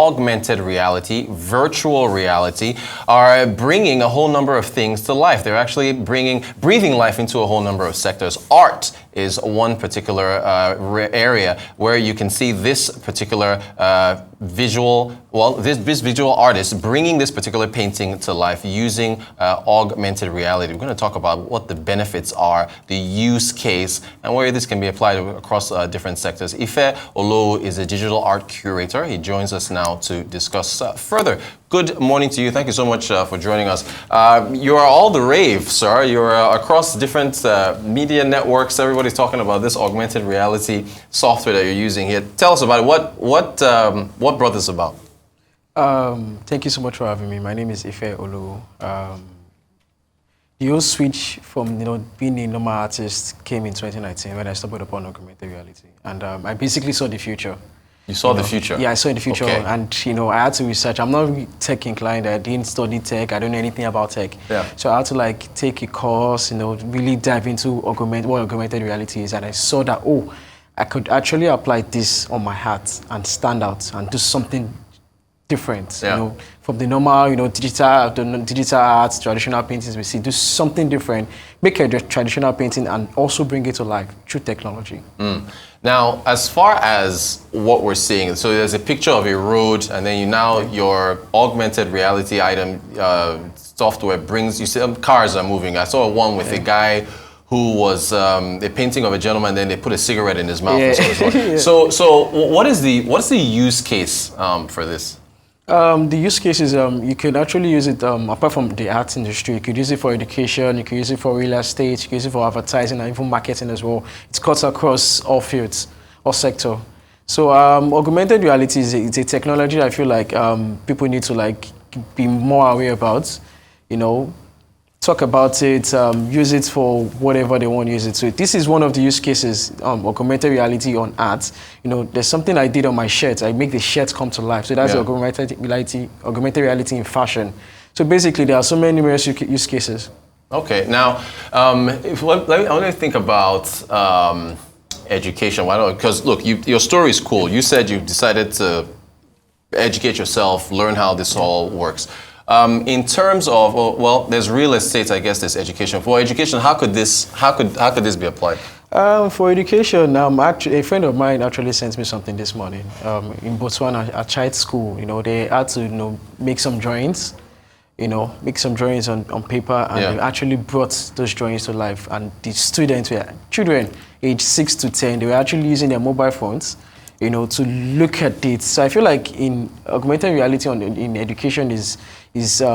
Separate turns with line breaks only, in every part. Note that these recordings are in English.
augmented reality, virtual reality, are bringing a whole number of things to life. They're actually breathing life into a whole number of sectors. Art is one particular area where you can see this particular this visual artist bringing this particular painting to life using augmented reality. We're going to talk about what the benefits are, the use case, and where this can be applied across different sectors. Ife Olowu is a digital art curator. He joins us now to discuss further. Good morning to you. Thank you so much for joining us. You are all the rave, sir. You're across different media networks. Everybody's talking about this augmented reality software that you're using here. Tell us about it. What brought this about?
Thank you so much for having me. My name is Ife Olowu. The whole switch from being a normal artist came in 2019 when I stumbled upon augmented reality, and I basically saw the future.
You saw the future?
Yeah, I saw the future,
okay.
And I had to research. I'm not tech inclined. I didn't study tech. I don't know anything about tech.
Yeah.
So I had to take a course, really dive into what augmented reality is, and I saw that I could actually apply this on my art and stand out and do something different.
Yeah.
From the normal, digital arts, traditional paintings we see, do something different, make a traditional painting and also bring it to life through technology.
Now, as far as what we're seeing, so there's a picture of a road, and then your augmented reality item software brings, you see cars are moving. I saw one with a guy who was a painting of a gentleman, then they put a cigarette in his mouth.
Yeah.
So what's the use case for this?
The use cases, you can actually use it, apart from the arts industry, you could use it for education, you could use it for real estate, you could use it for advertising and even marketing as well. It cuts across all fields, all sector. So augmented reality is a technology that I feel like people need to be more aware about, talk about it, use it for whatever they want to use it. So this is one of the use cases, augmented reality on art. There's something I did on my shirt. I make the shirt come to life. So that's augmented reality in fashion. So basically, there are so many numerous use cases.
Okay, now, I want to think about education. Why not? Because look, your story is cool. You said you decided to educate yourself, learn how this all works. In terms of, there's real estate, I guess there's education. For education, how could this be applied?
For education, actually, a friend of mine actually sent me something this morning. In Botswana, at Child School, they had to, make some drawings, on paper, and they actually brought those drawings to life. And the students were children, aged 6 to 10. They were actually using their mobile phones, to look at it. So I feel like in augmented reality in education is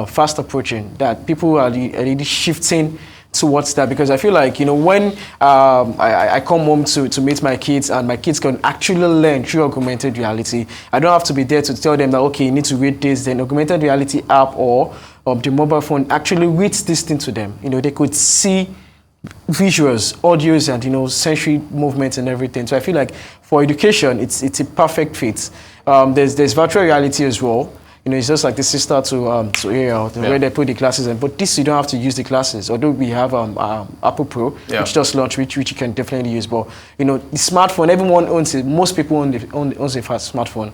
fast approaching, that people are already shifting towards that, because I feel like, when I come home to meet my kids and my kids can actually learn through augmented reality, I don't have to be there to tell them that, okay, you need to read this, then augmented reality app or the mobile phone actually reads this thing to them. They could see visuals, audios, and sensory movements and everything. So I feel like for education, it's a perfect fit. There's virtual reality as well. It's just like the sister to AR, where they put the classes in. But this, you don't have to use the classes. Although we have Apple Pro, which just launched, which you can definitely use. But the smartphone, everyone owns it. Most people owns a fast smartphone,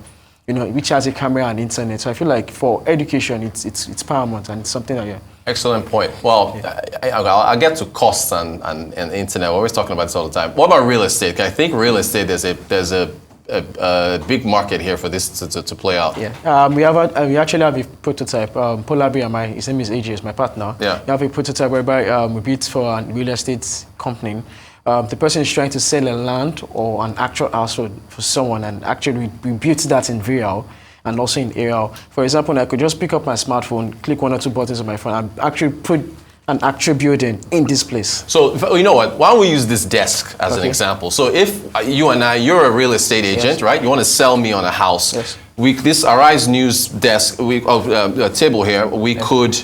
which has a camera and internet. So I feel like for education, it's paramount, and it's something that
Excellent point. Well, I'll get to costs and internet. We're always talking about this all the time. What about real estate? I think real estate, there's a big market here for this to play out.
Yeah, we actually have a prototype. Polabi, his name is AJ, is my partner.
Yeah.
We have a prototype whereby we built for a real estate company. The person is trying to sell a land or an actual house for someone, and actually we built that in VR and also in AR. For example, I could just pick up my smartphone, click one or two buttons on my phone, and actually put an actual building in this place.
So you know what? Why don't we use this desk as an example? So if you're a real estate agent, right? You want to sell me on a house.
Yes.
This Arise News desk, table here, we could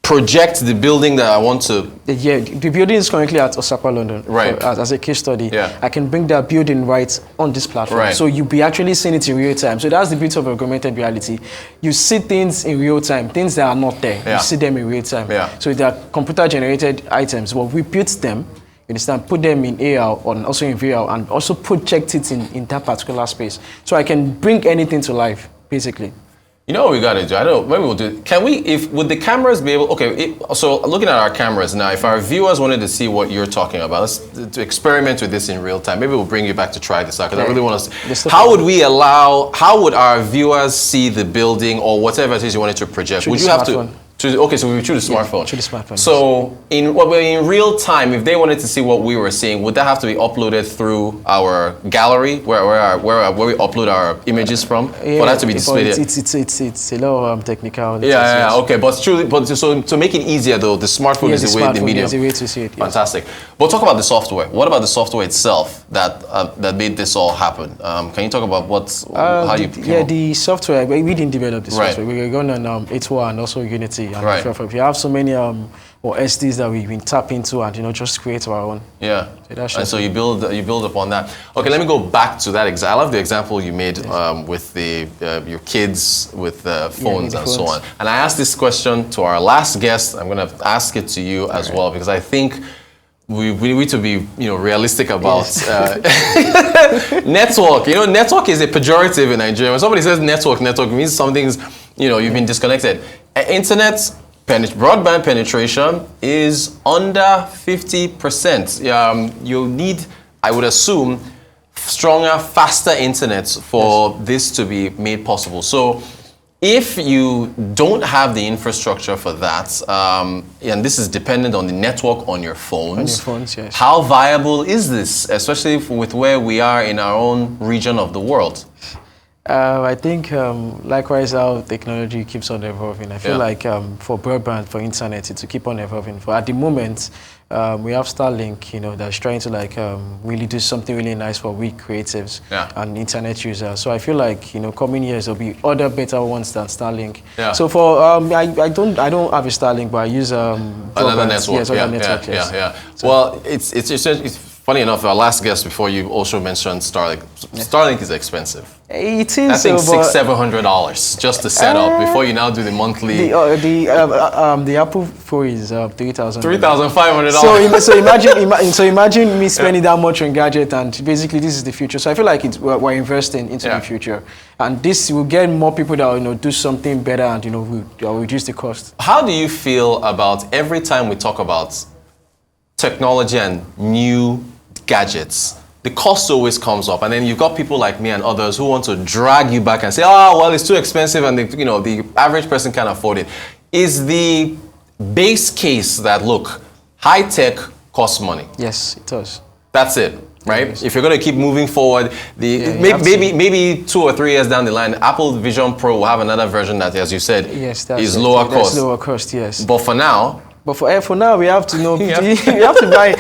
project the building that I want to.
Yeah, the building is currently at Osaka, London.
Right.
As a case study.
Yeah.
I can bring that building right on this platform.
Right.
So you'll be actually seeing it in real time. So that's the beauty of augmented reality. You see things in real time, things that are not there.
Yeah.
You see them in real time.
Yeah.
So they're computer generated items. Well, we built them, you understand, put them in AR and also in VR, and also project it in that particular space. So I can bring anything to life, basically.
You know what we gotta do? I don't know. Maybe we'll do. Can we? If would the cameras be able? Okay. So looking at our cameras now, if our viewers wanted to see what you're talking about, let's to experiment with this in real time. Maybe we'll bring you back to try this out because I really want to. How would we allow? How would our viewers see the building or whatever it is you wanted to project? Would you have to? Okay, so we would choose the smartphone.
Through the smartphone.
So in real time, if they wanted to see what we were seeing, would that have to be uploaded through our gallery, where we upload our images from, for that to be displayed?
It's a lot of technical.
Okay, but so to make it easier though, the smartphone is the way, the medium.
Is the way to see it. Yes.
Fantastic. But talk about the software. What about the software itself that made this all happen? Can you talk about how you?
The software. We didn't develop the software.
Right.
We were going on A2 and also Unity. And
right.
We have so many SDs that we've been tap into and just create our own.
Yeah. So you build upon that. Okay, let me go back to that example. I love the example you made with your kids with phones and so on. And I asked this question to our last guest. I'm going to ask it to you as well because I think we need to be realistic about network. Network is a pejorative in Nigeria. When somebody says network means something's you've been disconnected. Internet broadband penetration is under 50%. You'll need, I would assume, stronger, faster internet for this to be made possible. So if you don't have the infrastructure for that, and this is dependent on the network on your phones,
yes.
How viable is this, especially with where we are in our own region of the world?
I think likewise how technology keeps on evolving. I feel like for broadband, for internet, it will keep on evolving. For at the moment, we have Starlink, that's trying to really do something really nice for we creatives and internet users. So I feel like coming years there'll be other better ones than Starlink. Yeah. So for I don't have a Starlink, but I use
another network.
Yes, other network. Yes.
Yeah. So, well, it's funny enough, our last guest before you also mentioned Starlink. Starlink is expensive.
It is.
I think $600-700 just to set up before you now do the monthly.
The Apple phone is $3,000.
$3,500.
So imagine me spending that much on gadget, and basically this is the future. So I feel like we're investing into the future, and this will get more people that will do something better, and will reduce the cost.
How do you feel about every time we talk about technology and new gadgets, the cost always comes up, and then you've got people like me and others who want to drag you back and say, "Oh, well, it's too expensive, and the average person can't afford it." Is the base case that look, high tech costs money?
Yes, it does.
That's it, right?
Yes.
If you're going to keep moving forward, maybe 2 or 3 years down the line, Apple Vision Pro will have another version that, as you said, is lower cost.
That's lower cost, yes.
But for now.
But for now, we have to we have to buy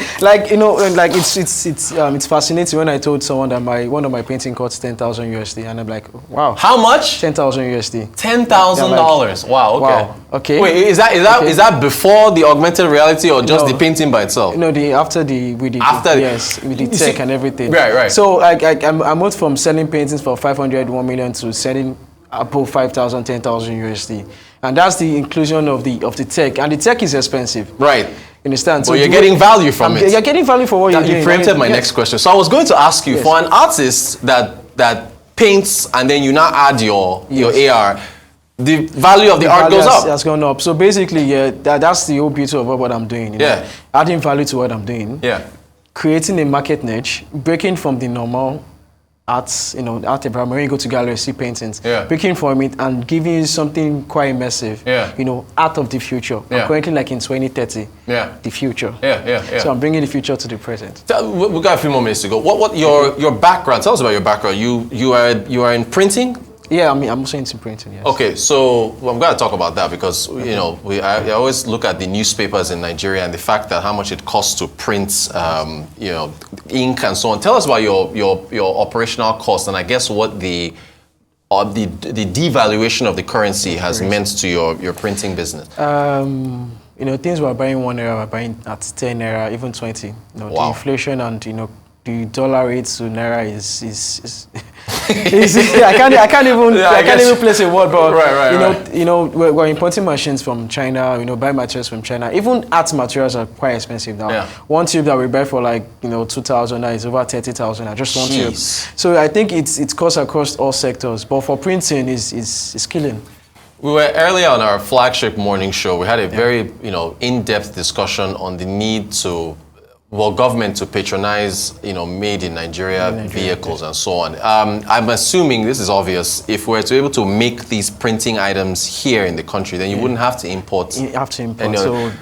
it's fascinating when I told someone that one of my painting costs $10,000 and I'm like, wow.
How much?
$10,000.
$10,000. Wow. Okay.
Wow. Okay.
Wait, is that before the augmented reality or just the painting by itself?
No, with the tech and everything.
Right.
So I moved from selling paintings for 500, 1 million to selling above 5,000, $10,000. And that's the inclusion of the tech, and the tech is expensive.
Right.
Understand?
So you're getting value from it.
You're getting value for what you're doing.
You preempted my next question. So I was going to ask you, for an artist that paints and then you now add your AR, the value of the art goes up.
Has gone up. So basically, that's the whole beauty of what I'm doing. Adding value to what I'm doing.
Yeah.
Creating a market niche, breaking from the normal arts, art environment, when you go to gallery, see paintings, picking from it and giving you something quite immersive, art of the future. I'm currently in 2030, the future. So I'm bringing the future to the present.
We've got a few more minutes to go. What your background, tell us about your background. You are in printing?
Yeah, I'm also into printing, yes.
Okay, so I'm going to talk about that because, I always look at the newspapers in Nigeria and the fact that how much it costs to print, ink and so on. Tell us about your operational cost and I guess what the devaluation of the currency has meant to your printing business.
Things we're buying 1 naira, we're buying at 10 naira, even 20. The inflation and, the dollar rate to naira is I can't even place a word, but we're importing machines from China, buy materials from China. Even art materials are quite expensive now. Yeah. One tube that we buy for like 2,000 now is over 30,000. Just one tube. So I think it's cost across all sectors, but for printing is killing.
We were earlier on our flagship morning show. We had a very in-depth discussion on the need to government to patronize, made in Nigeria vehicles and so on. I'm assuming this is obvious. If we're to be able to make these printing items here in the country, then you wouldn't have to import.
You have to import.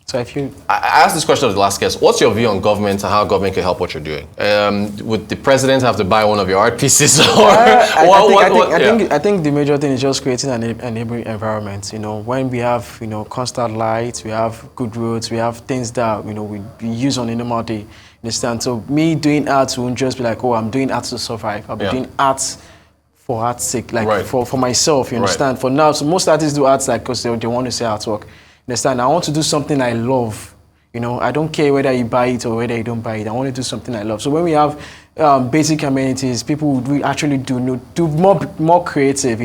So if you...
I asked this question of the last guest. What's your view on government and how government can help what you're doing? Would the president have to buy one of your art pieces?
I think the major thing is just creating an enabling environment. When we have, constant lights, we have good roads, we have things that, we use on a normal day. Understand? So me doing art won't just be like, oh, I'm doing art to survive. I'll be doing art for art's sake, like for myself, you understand? For now, so most artists do arts like because they want to say artwork. Understand? I want to do something I love. I don't care whether you buy it or whether you don't buy it. I want to do something I love. So when we have basic amenities, people would actually do more creative.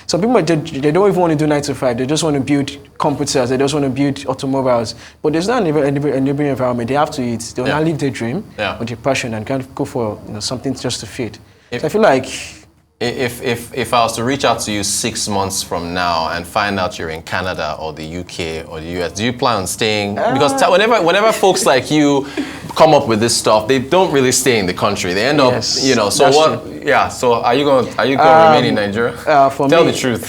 Some people they don't even want to do 9 to 5. They just want to build computers. They just want to build automobiles. But there's not an enabling environment. They have to eat. They will not live their dream or their passion and can't go for something just to fit. So I feel like.
If I was to reach out to you 6 months from now and find out you're in Canada or the UK or the US, do you plan on staying? Because whenever folks like you come up with this stuff, they don't really stay in the country. They end up, So what? True. Yeah. So are you going to remain in Nigeria? Tell the truth.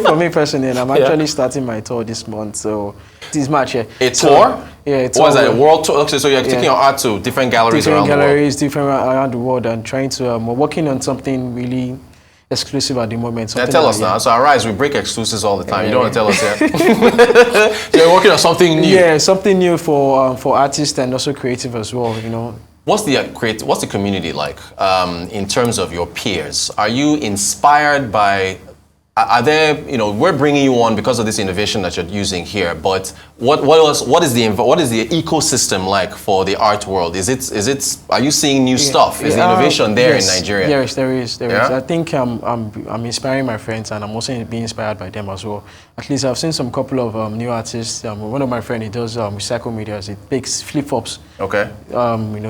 For me personally, I'm actually starting my tour this month. So this March.
A tour?
Yeah, it's
what is that, a world tour? Okay, so you're taking your art to different galleries around the world?
Different around the world, and trying to, we're working on something really exclusive at the moment.
Tell us now. So Arise, we break exclusives all the time. You don't want to tell us yet? So you're working on something new?
Yeah, something new for artists and also creative as well,
What's the community like in terms of your peers? Are you inspired by... Are there, we're bringing you on because of this innovation that you're using here, but what is the ecosystem like for the art world? Are you seeing new stuff? Is the innovation there in Nigeria?
Yes, there is. I think I'm inspiring my friends, and I'm also being inspired by them as well. At least I've seen some couple of new artists. One of my friends, he does recycle media. He makes flip-flops.
Okay.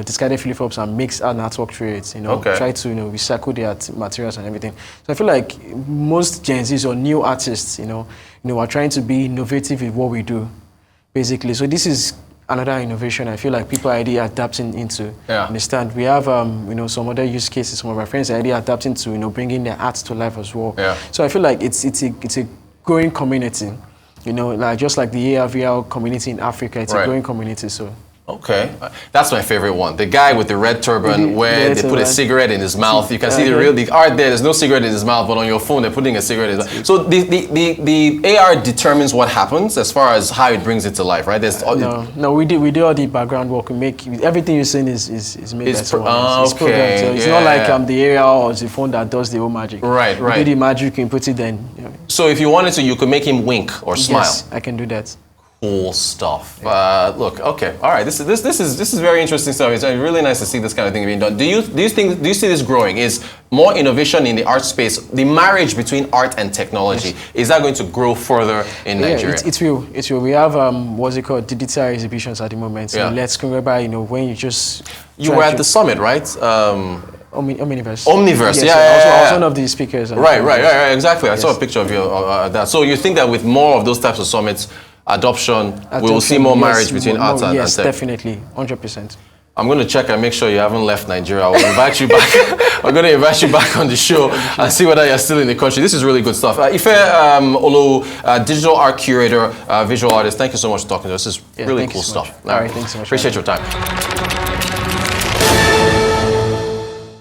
Discarded flip-flops and makes an artwork through it. Try to recycle their materials and everything. So I feel like most Gen Zs or new artists, are trying to be innovative in what we do, basically. So this is another innovation I feel like people are already adapting into. Yeah. Understand? We have, some other use cases. Some of my friends are already adapting to, bringing their art to life as well. Yeah. So I feel like it's a growing community. Just like the AR/VR community in Africa, it's a growing community. So.
Okay, that's my favorite one. The guy with the red turban where they put a cigarette in his mouth. You can see the art there. There's no cigarette in his mouth, but on your phone they're putting a cigarette in his mouth. So the AR determines what happens as far as how it brings it to life, right?
No, we do all the background work. We make everything you're saying is made by someone. It's programmed. So it's not like the AR or the phone that does the whole magic.
Right.
You do the magic, you put it then.
So if you wanted to, you could make him wink or smile.
Yes, I can do that.
Cool stuff. Look, okay, all right. This is very interesting stuff. It's really nice to see this kind of thing being done. Do you see this growing? Is more innovation in the art space, the marriage between art and technology, is that going to grow further in Nigeria?
It will. We have what's it called, digital exhibitions at the moment. So let's go whereby when you just
were at the summit, right?
Omniverse.
Omniverse,
yes, I was one of the speakers.
Right, exactly. I saw a picture of you that. So you think that with more of those types of summits, adoption, we will see more marriage between art and tech?
Yes, definitely, 100%.
I'm going to check and make sure you haven't left Nigeria. I will invite you back. I'm going to invite you back on the show and see whether you're still in the country. This is really good stuff. Ife Olowu, digital art curator, visual artist, thank you so much for talking to us. This is really cool stuff.
All right, thanks so much.
Appreciate your time.